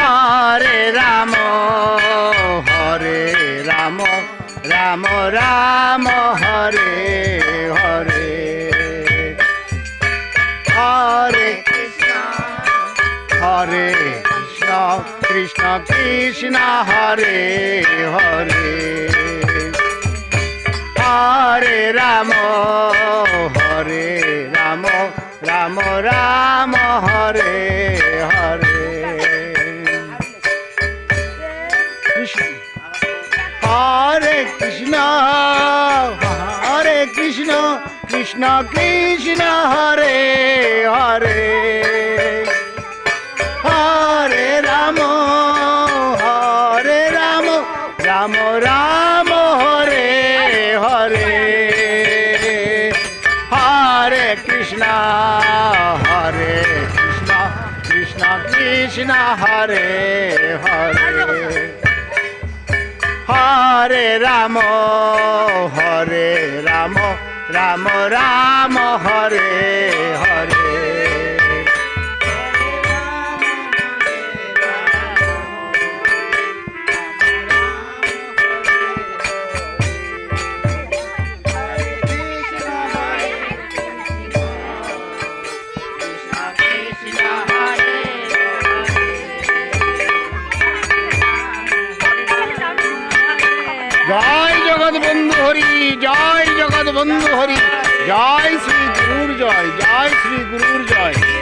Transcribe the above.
হরে রাম রাম রাম হরে হরে হরে কৃষ্ণ কৃষ্ণ কৃষ্ণ হরে হরে হরে রাম রাম রাম হরে হরে হরে কৃষ্ণ কৃষ্ণ কৃষ্ণ হরে হরে হরে রাম রাম রাম হরে হরে হরে কৃষ্ণ কৃষ্ণ কৃষ্ণ হরে হরে হরে রাম রাম রাম হরে হরে জয় জগৎ বন্ধু হরি জয় জগৎ বন্ধু হরি জয় শ্রী গুরুর জয় জয় শ্রী গুরুর জয়।